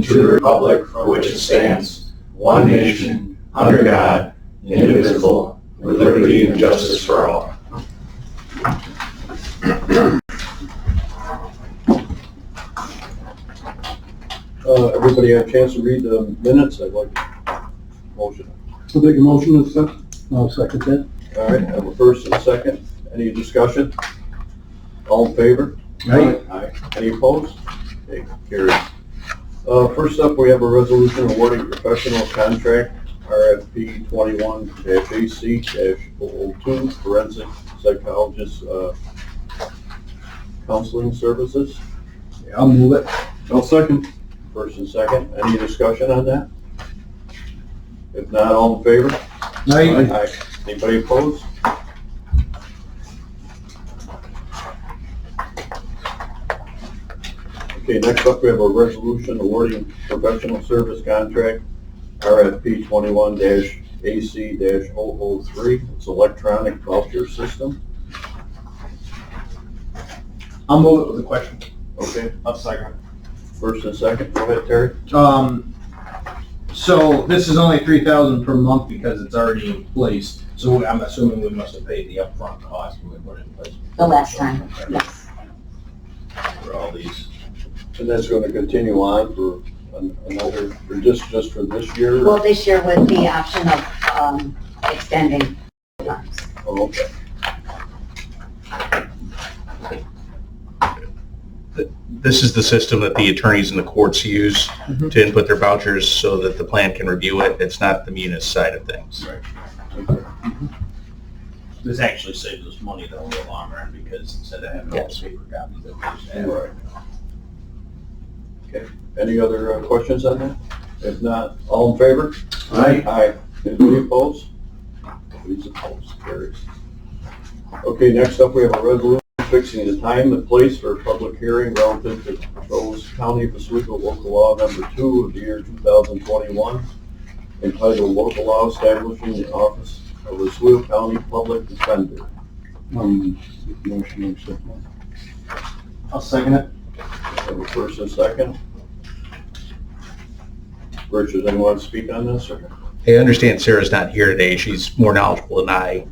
and to the republic for which it stands, one nation, under God, indivisible, with liberty and justice for all. Everybody have a chance to read the minutes? I'd like a motion. I'll make a motion to accept. I'll second that. All right, I have a first and a second. Any discussion? All in favor? Aye. Aye. Any opposed? Okay, carried. First up, we have a resolution awarding professional contract RFP 21-AC-002 forensic psychologist counseling services. Yeah, I'll move it. I'll second. First and second. Any discussion on that? If not, all in favor? Aye. Aye. Anybody opposed? Okay, next up, we have a resolution awarding professional service contract RFP 21-AC-003. It's electronic voucher system. I'll move it with a question. Okay, I'll second. first and second. Go ahead, Terry. So this is only $3,000 per month because it's already in place. So I'm assuming we must have paid the upfront cost when we put it in place. The last time, yes. For all these. And that's going to continue on for another, or just for this year? Well, this year with the option of extending terms. Oh, okay. This is the system that the attorneys in the courts use to input their vouchers so that the plan can review it. It's not the munis side of things. Right. This actually saves us money though in the long run because instead of having all the paper copies that we just have. Right. Okay, any other questions on that? If not, all in favor? Aye. Aye. Anybody opposed? Please oppose, carries. Okay, next up, we have a resolution fixing the time and place for a public hearing relative to proposed County of Oswego Local Law Number 2 of the year 2021, entitled Local Law Establishing the Office of Oswego County Public Defender. Motion to accept. I'll second it. Have a first and second. Richard, anyone want to speak on this? Or? I understand Sarah's not here today. She's more knowledgeable than I.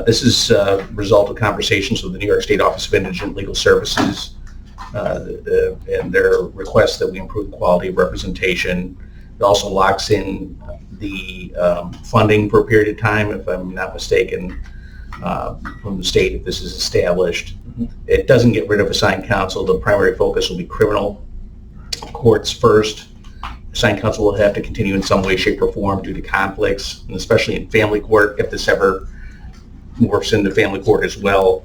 This is a result of conversations with the New York State Office of Indigent Legal Services and their request that we improve the quality of representation. It also locks in the funding for a period of time, if I'm not mistaken, from the state if this is established. It doesn't get rid of assigned counsel. The primary focus will be criminal courts first. Assigned counsel will have to continue in some way, shape, or form due to conflicts, and especially in family court, if this ever morphs into family court as well.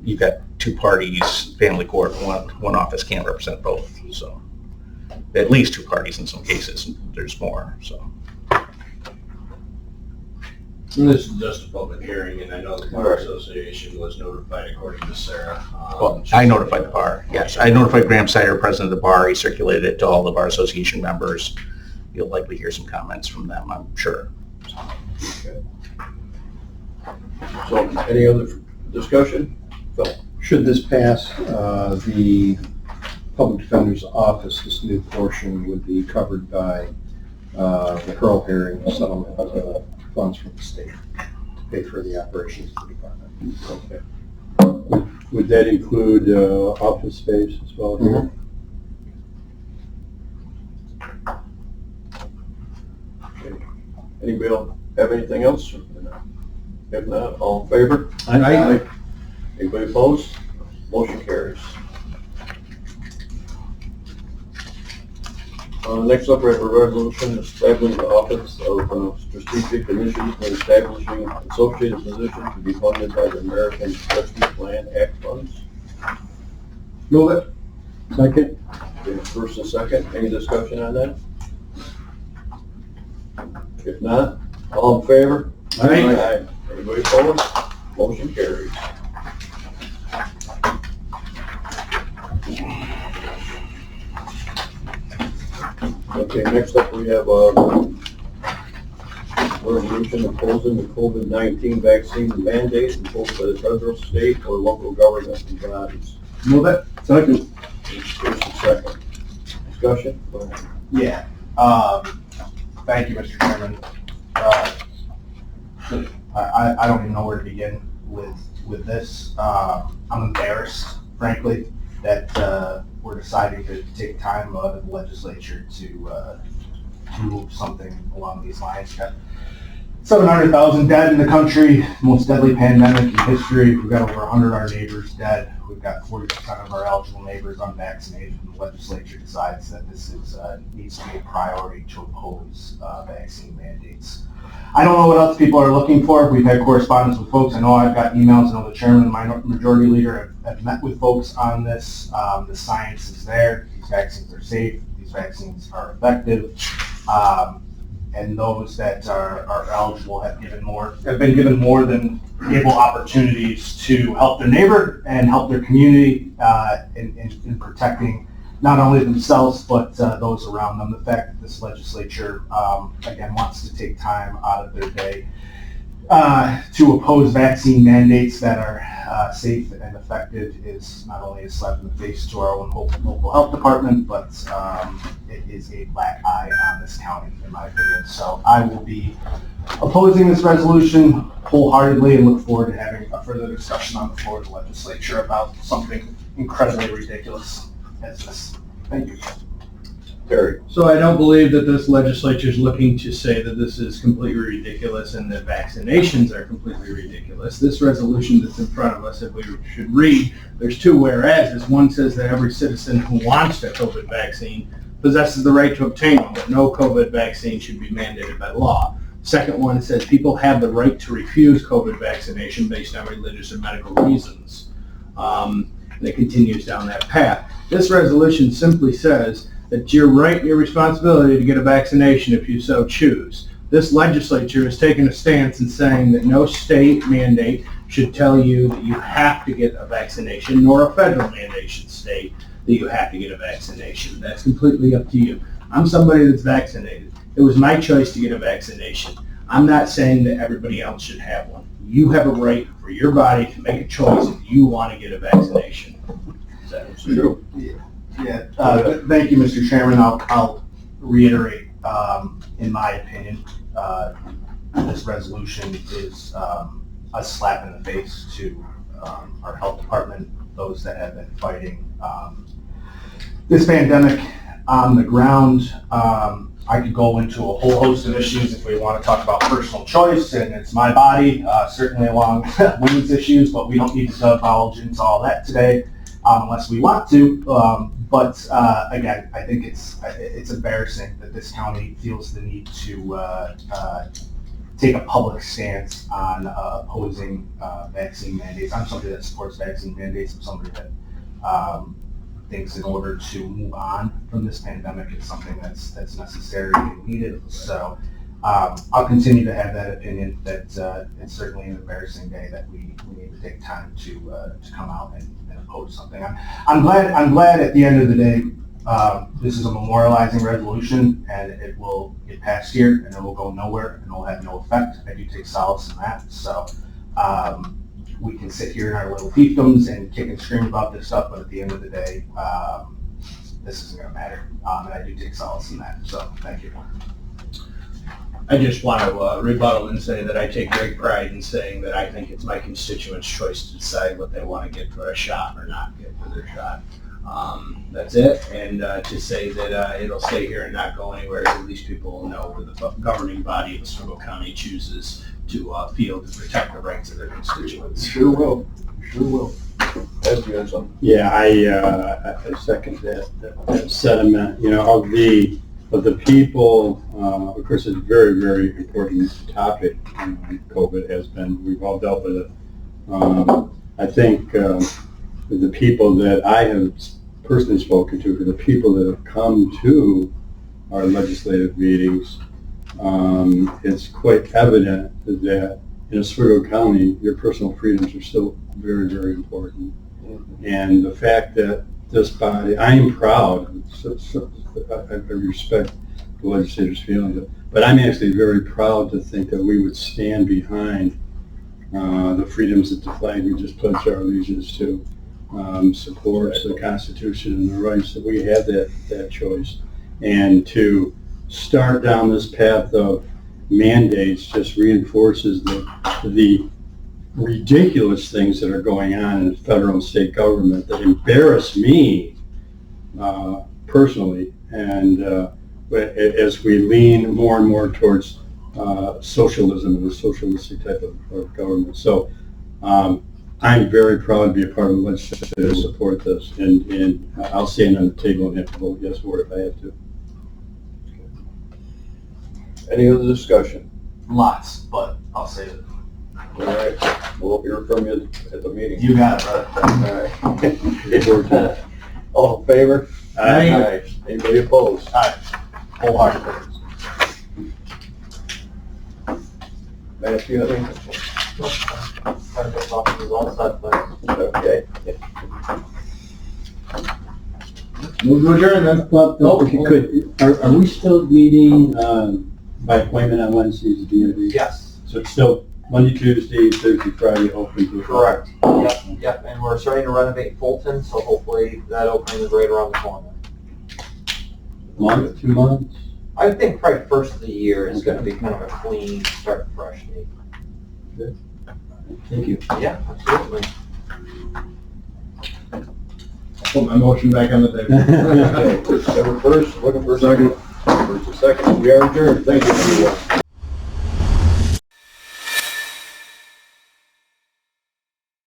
You've got two parties, family court, one office can't represent both, so at least two parties in some cases. There's more, so. And this is just a public hearing, and I know the Bar Association was notified according to Sarah. Well, I notified the bar, yes. I notified Graham Sider, president of the bar. He circulated it to all the Bar Association members. You'll likely hear some comments from them, I'm sure. Okay. So, any other discussion? Phil? Should this pass, the public defender's office, this new portion would be covered by the Pearl hearing settlement funds from the state to pay for the operations of the department. Okay. Would that include office space as well here? Okay. Anybody else have anything else? If not, all in favor? Aye. Anybody opposed? Motion carries. Next up, we have a resolution establishing the Office of Strategic Initiatives and establishing associated positions to be funded by the American Rescue Plan Act funds. Move it. Second. Okay, first and second, any discussion on that? If not, all in favor? Aye. Anybody opposed? Motion carries. Okay, next up we have a resolution opposing the COVID-19 vaccine mandate imposed by the federal, state, or local government and bodies. Move it. Second. First and second. discussion? Go ahead. Yeah. Thank you, Mr. Chairman. I don't even know where to begin with this. I'm embarrassed, frankly, that we're deciding to take time out of the legislature to move something along these lines. Got 700,000 dead in the country, most deadly pandemic in history. We've got over 100 of our neighbors dead. We've got 40% of our eligible neighbors unvaccinated, and the legislature decides that this needs to be a priority to oppose vaccine mandates. I don't know what else people are looking for. We've had correspondence with folks. I know I've got emails. I know the chairman and my majority leader have met with folks on this. The science is there. These vaccines are safe. These vaccines are effective. And those that are eligible have been given more than able opportunities to help their neighbor and help their community in protecting not only themselves but those around them. The fact that this legislature again wants to take time out of their day to oppose vaccine mandates that are safe and effective is not only a slap in the face to our own local health department, but it is a black eye on this county, in my opinion. So I will be opposing this resolution wholeheartedly and look forward to having a further discussion on the floor of the legislature about something incredibly ridiculous as this. Thank you. Terry? So I don't believe that this legislature is looking to say that this is completely ridiculous and that vaccinations are completely ridiculous. This resolution that's in front of us, if we should read, there's two whereases. One says that every citizen who wants a COVID vaccine possesses the right to obtain one, but no COVID vaccine should be mandated by law. Second one says people have the right to refuse COVID vaccination based on religious or medical reasons. And it continues down that path. This resolution simply says it's your right and your responsibility to get a vaccination if you so choose. This legislature has taken a stance in saying that no state mandate should tell you that you have to get a vaccination, nor a federal mandate should state that you have to get a vaccination. That's completely up to you. I'm somebody that's vaccinated. It was my choice to get a vaccination. I'm not saying that everybody else should have one. You have a right for your body to make a choice if you want to get a vaccination. Is that True. Yeah, thank you, Mr. Chairman. I'll reiterate, in my opinion, this resolution is a slap in the face to our health department, those that have been fighting this pandemic on the ground. I could go into a whole host of issues if we want to talk about personal choice, and it's my body, certainly along women's issues, but we don't need to divulge into all that today. Unless we want to, but again, I think it's embarrassing that this county feels the need to take a public stance on opposing vaccine mandates. I'm somebody that supports vaccine mandates. I'm somebody that thinks in order to move on from this pandemic, it's something that's necessary and needed. So I'll continue to have that opinion that it's certainly an embarrassing day that we need to take time to come out and oppose something. I'm glad at the end of the day, this is a memorializing resolution and it will get passed here and it will go nowhere and it will have no effect. I do take solace in that. So we can sit here in our little fiefdoms and kick and scream about this stuff, but at the end of the day, this isn't going to matter. And I do take solace in that. So thank you. I just want to rebuttal and say that I take great pride in saying that I think it's my constituents' choice to decide what they want to get for a shot or not get for their shot. That's it. And to say that it'll stay here and not go anywhere, at least people will know where the governing body of Oswego County chooses to field to protect the rights of their constituents. Sure will. Sure will. Ed, you have something? Yeah, I second that sentiment. You know, of the people, of course, it's a very, very important topic. COVID has been, we've all dealt with it. I think the people that I have personally spoken to, for the people that have come to our legislative meetings, it's quite evident that in Oswego County, your personal freedoms are still very, very important. And the fact that this body, I am proud, I respect the legislators' feelings, but I'm actually very proud to think that we would stand behind the freedoms that the flag we just pledged our allegiance to. supports the Constitution and the rights, that we have that choice. And to start down this path of mandates just reinforces the ridiculous things that are going on in the federal and state government that embarrass me personally. And as we lean more and more towards socialism and the socialistic type of government. So I'm very proud to be a part of the legislature to support this, and I'll stand on the table and have to vote yes for it if I have to. Any other discussion? Lots, but I'll save it. All right, we'll hear from you at the meeting. You got it, brother. All right. All in favor? Aye. Anybody opposed? Wholeheartedly. Matt, you have anything? Okay. Move to adjourn then. Well, if you could, are we still meeting by appointment on Wednesdays at DMV? Yes, So it's still Monday, Tuesday, Thursday, Friday, open to the correct. Yep, and we're starting to renovate Fulton, so hopefully that opening is right around the corner. month, 2 months? I would think probably first of the year is gonna be kind of a clean, start fresh date. Thank you. Yeah, absolutely. Put my motion back on the table. Okay, December 1st, looking for a second. First and second, we are adjourned. Thank you, everyone.